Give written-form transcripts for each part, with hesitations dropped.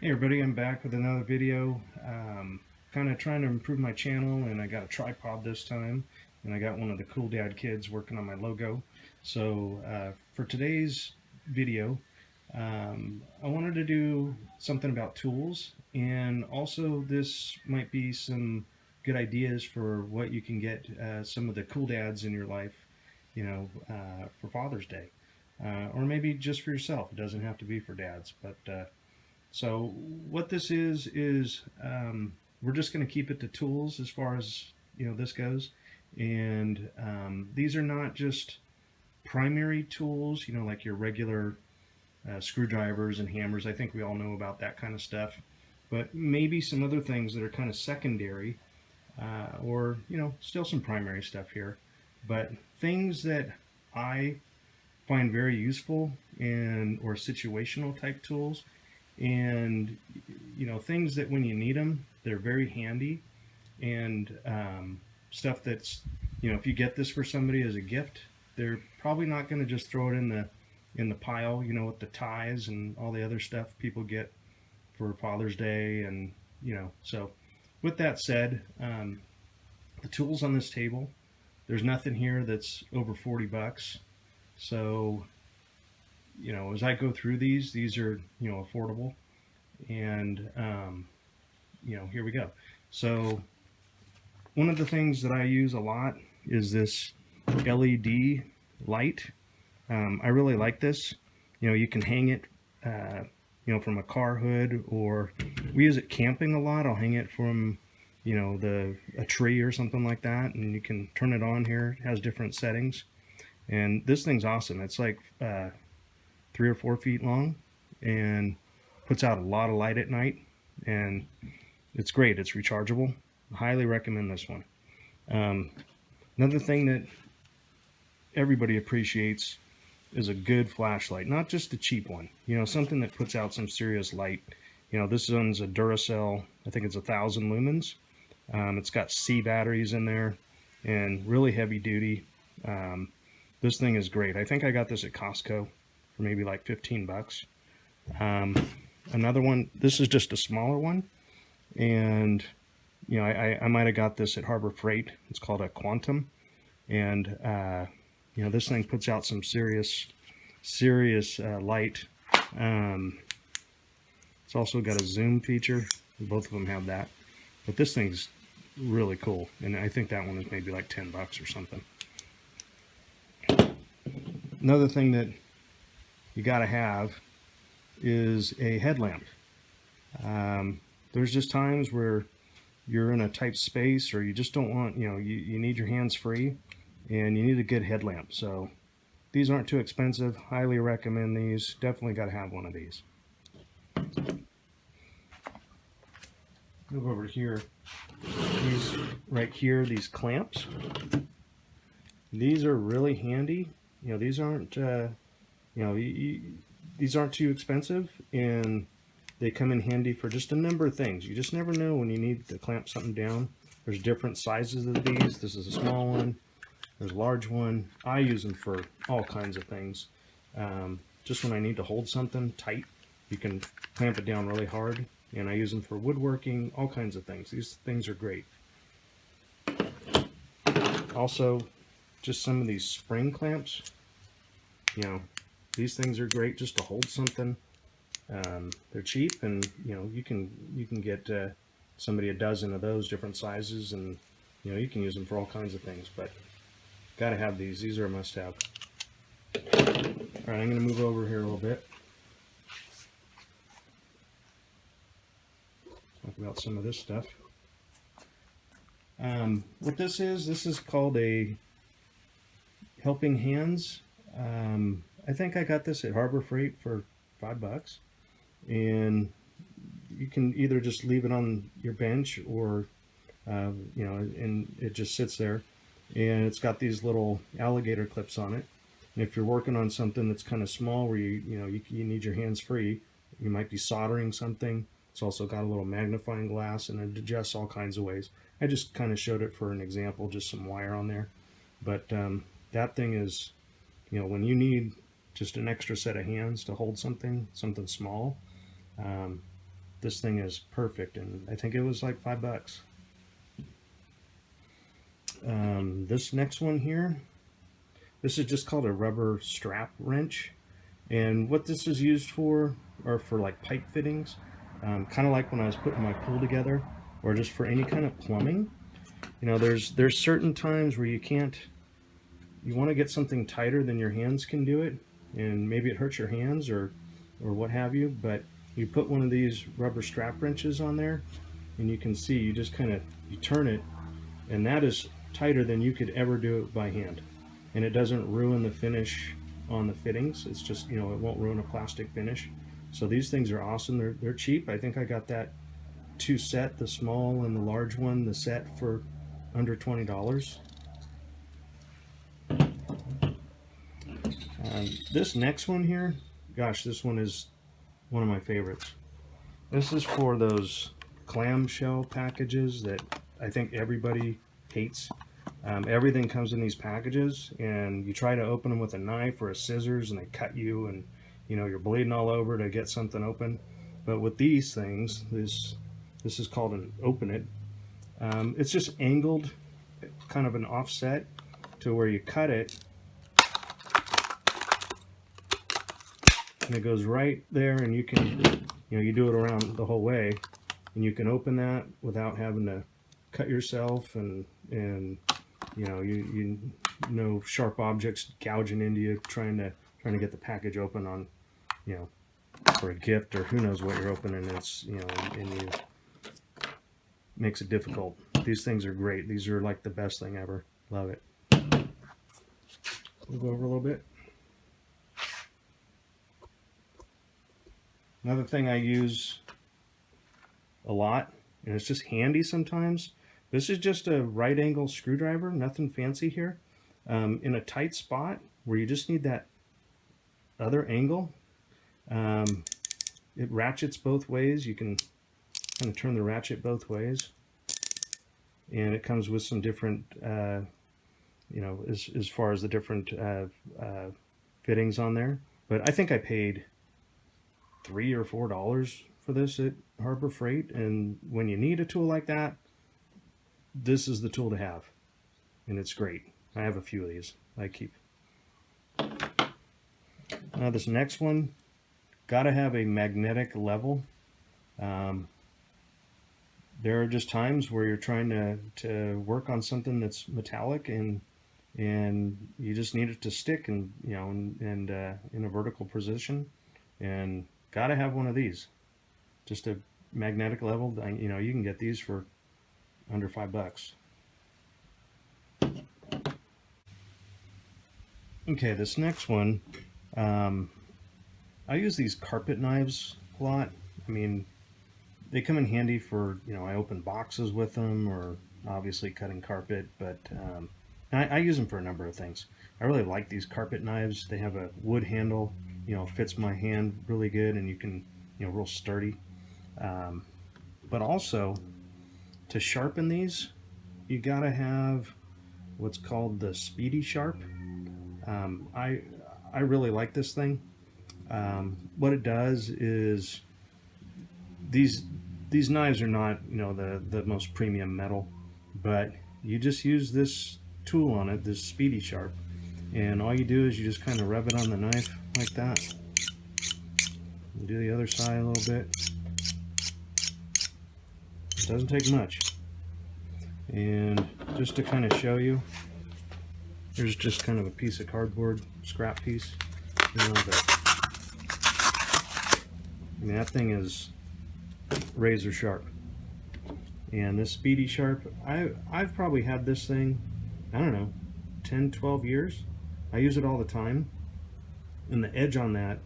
Hey everybody, I'm back with another video. Kind of trying to improve my channel, and I got a tripod this time, and I got one of the Cool Dad kids working on my logo. So for today's video, I wanted to do something about tools, and also this might be some good ideas for what you can get some of the cool dads in your life, for Father's Day, or maybe just for yourself. It doesn't have to be for dads, but so what this is we're just going to keep it to tools as far as this goes, and these are not just primary tools, like your regular screwdrivers and hammers. I think we all know about that kind of stuff, but maybe some other things that are kind of secondary, or still some primary stuff here, but things that I find very useful and or situational type tools, and things that when you need them they're very handy, and stuff that's, if you get this for somebody as a gift, they're probably not going to just throw it in the pile, with the ties and all the other stuff people get for Father's Day. And so with that said, the tools on this table, there's nothing here that's over 40 bucks. So as I go through these are affordable, and here we go. So one of the things that I use a lot is this LED light. I really like this. You can hang it from a car hood, or we use it camping a lot. I'll hang it from a tree or something like that, and you can turn it on here. It has different settings, and this thing's awesome. It's like 3 or 4 feet long, and puts out a lot of light at night, and it's great. It's rechargeable. I highly recommend this one. Another thing that everybody appreciates is a good flashlight, not just a cheap one. Something that puts out some serious light. This one's a Duracell. I think it's 1,000 lumens. It's got C batteries in there, and really heavy duty. This thing is great. I think I got this at Costco for maybe like 15 bucks. Another one, this is just a smaller one, and I might have got this at Harbor Freight. It's called a Quantum, and this thing puts out some serious light. It's also got a zoom feature. Both of them have that, but this thing's really cool, and I think that one is maybe like 10 bucks or something. Another thing that you got to have is a headlamp. There's just times where you're in a tight space, or you just don't want, you need your hands free, and you need a good headlamp. So these aren't too expensive. Highly recommend these. Definitely got to have one of these. Move over here. These right here, these clamps. These are really handy. These aren't these aren't too expensive, and they come in handy for just a number of things. You just never know when you need to clamp something down. There's different sizes of these. This is a small one. There's a large one. I use them for all kinds of things. Just when I need to hold something tight, you can clamp it down really hard. And I use them for woodworking, all kinds of things. These things are great. Also, just some of these spring clamps. These things are great just to hold something. They're cheap, and you can get somebody a dozen of those different sizes, and you can use them for all kinds of things. But gotta have these. These are a must-have. All right, I'm gonna move over here a little bit. Talk about some of this stuff. What this is called a helping hands. I think I got this at Harbor Freight for $5, and you can either just leave it on your bench, or and it just sits there, and it's got these little alligator clips on it. And if you're working on something that's kind of small, where you need your hands free, you might be soldering something. It's also got a little magnifying glass, and it adjusts all kinds of ways. I just kind of showed it for an example, just some wire on there. But that thing is, when you need just an extra set of hands to hold something small, this thing is perfect, and I think it was like $5. This next one here, this is just called a rubber strap wrench, and what this is used for are for like pipe fittings, kind of like when I was putting my pool together, or just for any kind of plumbing. You know, there's certain times where you want to get something tighter than your hands can do it, and maybe it hurts your hands or what have you, but you put one of these rubber strap wrenches on there, and you can see you just kind of you turn it, and that is tighter than you could ever do it by hand, and it doesn't ruin the finish on the fittings. It's just, you know, it won't ruin a plastic finish. So these things are awesome. They're cheap. I think I got that two set, the small and the large one, the set for under $20. This next one here, gosh, this one is one of my favorites. This is for those clamshell packages that I think everybody hates. Everything comes in these packages, and you try to open them with a knife or a scissors, and they cut you, and you know you're bleeding all over to get something open. But with these things, this is called an open it. It's just angled, kind of an offset, to where you cut it, and it goes right there, and you can, you know, you do it around the whole way, and you can open that without having to cut yourself, and you know, you know, sharp objects gouging into you, trying to get the package open on, you know, for a gift or who knows what you're opening. It's, you know, and you makes it difficult. These things are great. These are like the best thing ever. Love it. We'll go over a little bit. Another thing I use a lot, and it's just handy sometimes. This is just a right angle screwdriver, nothing fancy here. In a tight spot where you just need that other angle, it ratchets both ways. You can kind of turn the ratchet both ways, and it comes with some different, you know, as far as the different fittings on there. But I think I paid $3 or $4 for this at Harbor Freight, and when you need a tool like that, this is the tool to have, and it's great. I have a few of these I keep. Now this next one, gotta have a magnetic level. There are just times where you're trying to work on something that's metallic, and you just need it to stick, and you know, and in a vertical position, and gotta have one of these. Just a magnetic level. You know, you can get these for under $5. Okay, this next one, I use these carpet knives a lot. I mean, they come in handy for, you know, I open boxes with them, or obviously cutting carpet, but I use them for a number of things. I really like these carpet knives. They have a wood handle, you know, fits my hand really good, and you can, you know, real sturdy. But also, to sharpen these, you gotta have what's called the Speedy Sharp. I really like this thing. What it does is these knives are not, you know, the most premium metal, but you just use this tool on it, this Speedy Sharp, and all you do is you just kind of rub it on the knife like that. And do the other side a little bit. It doesn't take much. And just to kind of show you, here's just kind of a piece of cardboard, scrap piece. You know, I mean, that thing is razor sharp. And this Speedy Sharp, I've probably had this thing, I don't know, 10, 12 years. I use it all the time. And the edge on that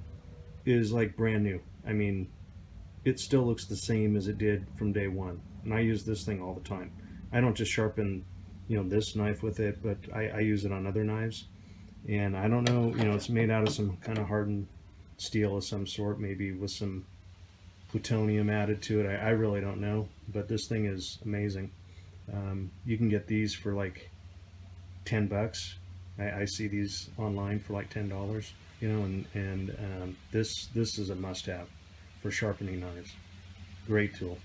is like brand new. I mean, it still looks the same as it did from day one. And I use this thing all the time. I don't just sharpen, you know, this knife with it, but I use it on other knives. And I don't know, you know, it's made out of some kind of hardened steel of some sort, maybe with some plutonium added to it. I really don't know, but this thing is amazing. You can get these for like $10. I see these online for like $10, you know, and this is a must-have for sharpening knives. Great tool.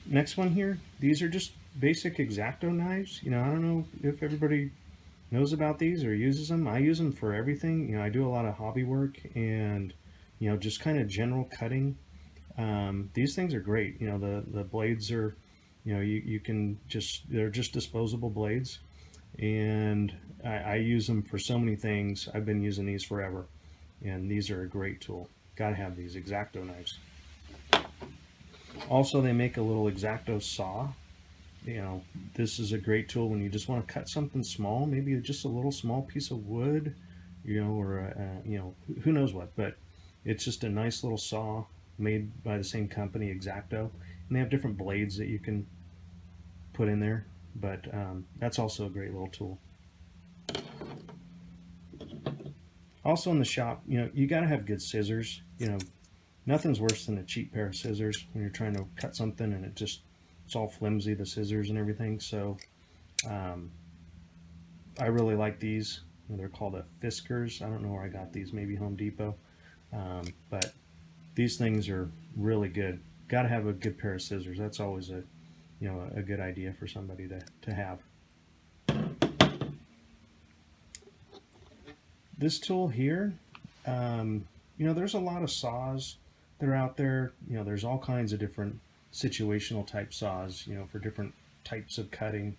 Next one here, these are just basic Exacto knives. I don't know if everybody knows about these or uses them. I use them for everything. I do a lot of hobby work and, just kind of general cutting. These things are great. The blades are, you can just, they're just disposable blades. And I use them for so many things. I've been using these forever. And these are a great tool. Gotta have these Exacto knives. Also, they make a little Exacto saw. you know, this is a great tool when you just want to cut something small, maybe just a little small piece of wood, or who knows what. But it's just a nice little saw made by the same company, Exacto, and they have different blades that you can put in there. But that's also a great little tool. Also in the shop, you got to have good scissors. Nothing's worse than a cheap pair of scissors when you're trying to cut something and it's all flimsy, the scissors and everything. So um, I really like these. They're called a Fiskars. I don't know where I got these, maybe Home Depot. But these things are really good. Got to have a good pair of scissors. That's always a good idea for somebody to have. This tool here, there's a lot of saws that are out there. There's all kinds of different situational type saws, for different types of cutting,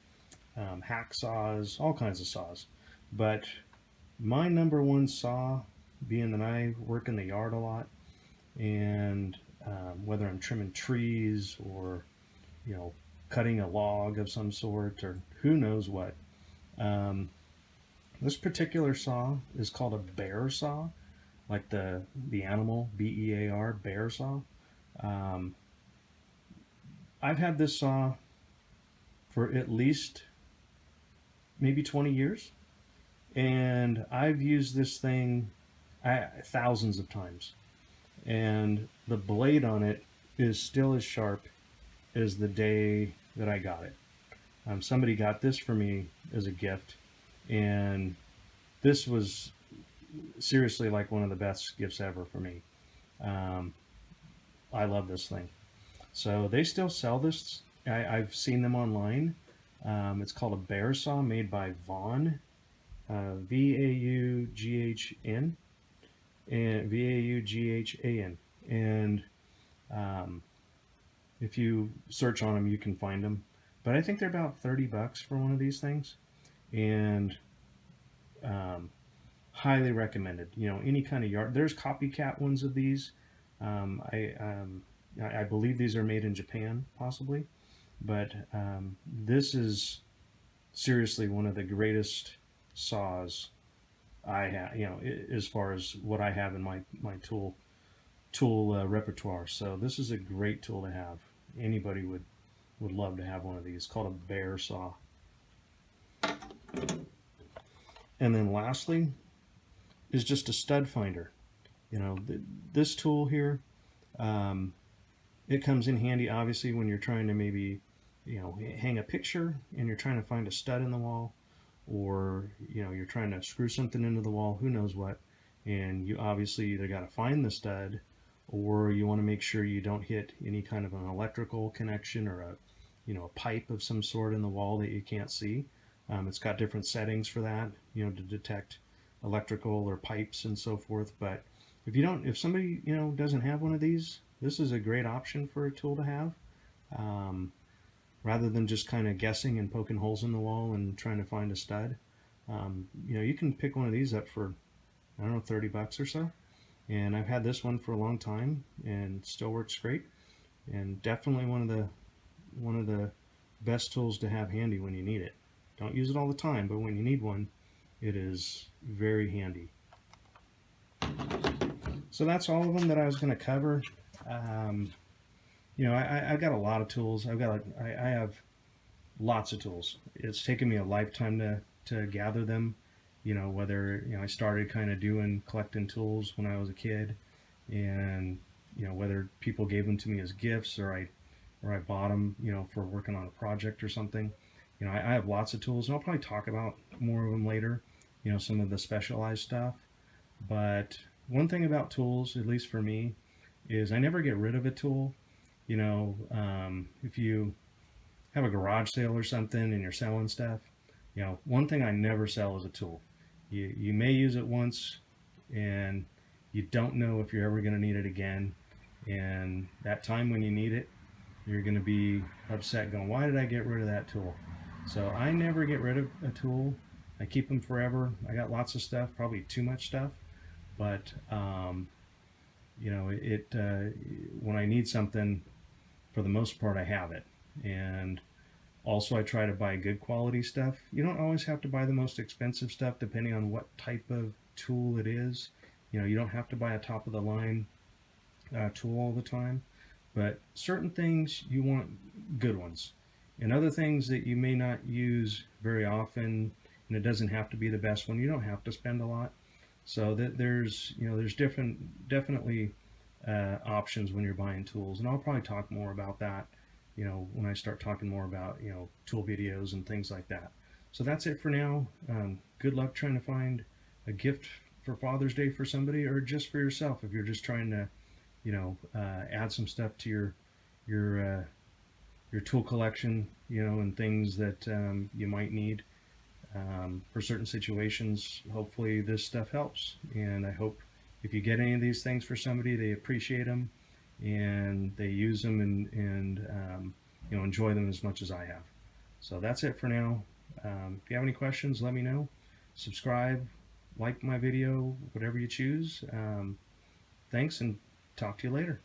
hack saws, all kinds of saws. But my number one saw, being that I work in the yard a lot, and whether I'm trimming trees or cutting a log of some sort or who knows what, um, this particular saw is called a bear saw, like the animal BEAR, bear saw. Um, I've had this saw for at least maybe 20 years, and I've used this thing thousands of times. And the blade on it is still as sharp as the day that I got it. Somebody got this for me as a gift, and this was seriously like one of the best gifts ever for me. Um, I love this thing. So they still sell this. I've seen them online. It's called a bear saw made by Vaughn, VAUGHN, and VAUGHAN. And um, if you search on them, you can find them. But I think they're about $30 for one of these things, and um, highly recommended. Any kind of yard. There's copycat ones of these. I believe these are made in Japan, possibly, but this is seriously one of the greatest saws I have. As far as what I have in my tool repertoire. So this is a great tool to have. Anybody would love to have one of these. It's called a bear saw. And then lastly is just a stud finder. This tool here, um, it comes in handy obviously when you're trying to maybe hang a picture and you're trying to find a stud in the wall, or you're trying to screw something into the wall, who knows what, and you obviously either got to find the stud or you want to make sure you don't hit any kind of an electrical connection or a pipe of some sort in the wall that you can't see. It's got different settings for that, to detect electrical or pipes and so forth. But if somebody doesn't have one of these, this is a great option for a tool to have, rather than just kind of guessing and poking holes in the wall and trying to find a stud. You can pick one of these up for, I don't know, $30 or so. And I've had this one for a long time and still works great. And definitely one of the best tools to have handy when you need it. Don't use it all the time, but when you need one, it is very handy. So that's all of them that I was going to cover. I've got a lot of tools. I have lots of tools. It's taken me a lifetime to gather them. Whether I started kind of collecting tools when I was a kid, and whether people gave them to me as gifts or I bought them for working on a project or something. I have lots of tools, and I'll probably talk about more of them later. Some of the specialized stuff. But one thing about tools, at least for me, is I never get rid of a tool. If you have a garage sale or something and you're selling stuff, one thing I never sell is a tool. You may use it once, and you don't know if you're ever going to need it again. And that time when you need it, you're going to be upset going, why did I get rid of that tool? So I never get rid of a tool. I keep them forever. I got lots of stuff, probably too much stuff, but when I need something, for the most part, I have it. And also, I try to buy good quality stuff. You don't always have to buy the most expensive stuff, depending on what type of tool it is. You don't have to buy a top of the line tool all the time, but certain things you want good ones, and other things that you may not use very often, and it doesn't have to be the best one. You don't have to spend a lot. So that there's definitely options when you're buying tools, and I'll probably talk more about that, when I start talking more about tool videos and things like that. So that's it for now. Good luck trying to find a gift for Father's Day for somebody, or just for yourself if you're just trying to add some stuff to your your tool collection, and things that you might need for certain situations. Hopefully this stuff helps, and I hope if you get any of these things for somebody, they appreciate them and they use them, and enjoy them as much as I have. So that's it for now. If you have any questions, let me know. Subscribe, like my video, whatever you choose. Thanks, and talk to you later.